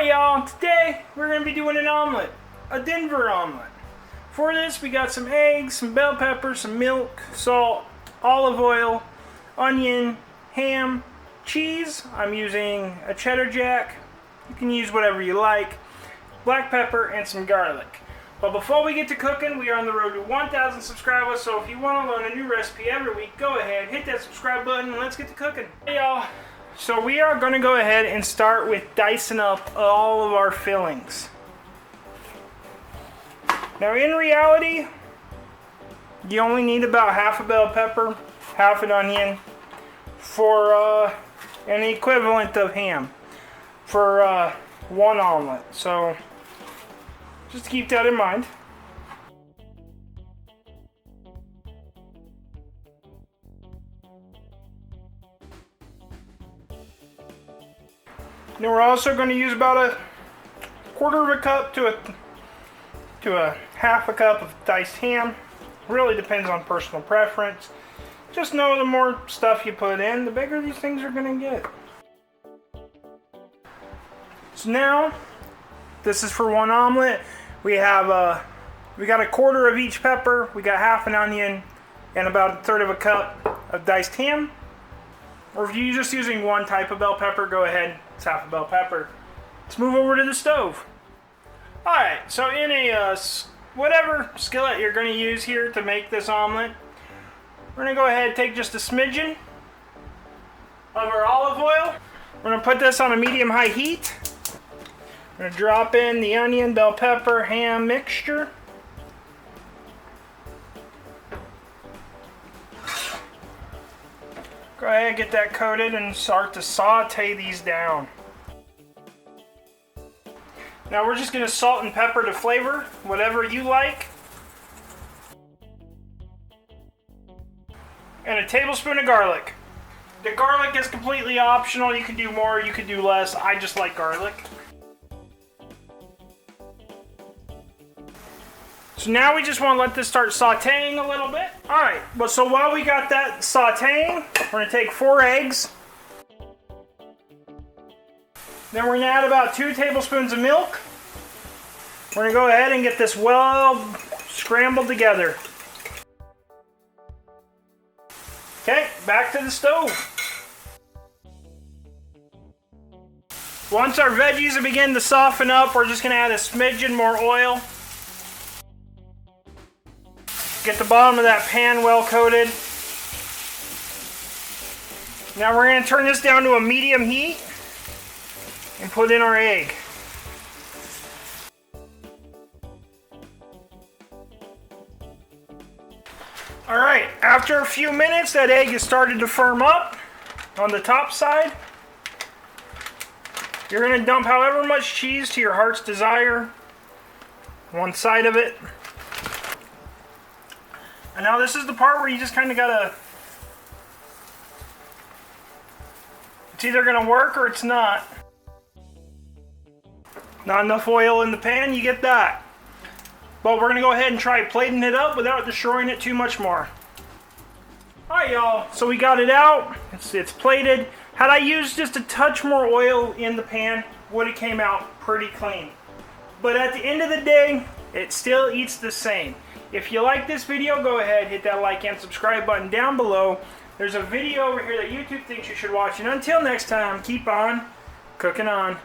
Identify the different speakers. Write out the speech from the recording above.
Speaker 1: Alright y'all, today we're going to be doing an omelet, a Denver omelet. For this we got some eggs, some bell pepper, some milk, salt, olive oil, onion, ham, cheese. I'm using a cheddar jack. You can use whatever you like. Black pepper and some garlic. But before we get to cooking, we are on the road to 1,000 subscribers, so if you want to learn a new recipe every week, go ahead, hit that subscribe button, and let's get to cooking. Hey y'all, so we are going to go ahead and start with dicing up all of our fillings. Now in reality, you only need about half a bell pepper, half an onion, for an equivalent of ham for one omelet. So just keep that in mind. Then we're also going to use about a quarter of a cup to a half a cup of diced ham. Really depends on personal preference. Just know the more stuff you put in, the bigger these things are going to get. So now, this is for one omelet. We got a quarter of each pepper, we got half an onion, and about a third of a cup of diced ham. Or if you're just using one type of bell pepper, go ahead, it's half a bell pepper. Let's move over to the stove. Alright, so in a whatever skillet you're going to use here to make this omelet, we're going to go ahead and take just a smidgen of our olive oil. We're going to put this on a medium-high heat. I'm going to drop in the onion, bell pepper, ham mixture. Go ahead and get that coated and start to saute these down. Now we're just going to salt and pepper to flavor, whatever you like. And a tablespoon of garlic. The garlic is completely optional. You can do more, you can do less. I just like garlic. So now we just want to let this start sauteing a little bit. Alright, but so while we got that sauteing, we're going to take 4 eggs. Then we're going to add about 2 tablespoons of milk. We're going to go ahead and get this well scrambled together. Okay, back to the stove. Once our veggies begin to soften up, we're just going to add a smidgen more oil. Get the bottom of that pan well coated. Now we're going to turn this down to a medium heat and put in our egg. Alright, after a few minutes that egg has started to firm up on the top side. You're going to dump however much cheese to your heart's desire. One side of it. And now this is the part where you just kind of gotta... It's either gonna work or it's not. Not enough oil in the pan, you get that. But we're gonna go ahead and try plating it up without destroying it too much more. Alright y'all, so we got it out. It's plated. Had I used just a touch more oil in the pan, would have came out pretty clean. But at the end of the day, it still eats the same. If you like this video, go ahead, hit that like and subscribe button down below. There's a video over here that YouTube thinks you should watch. And until next time, keep on cooking on.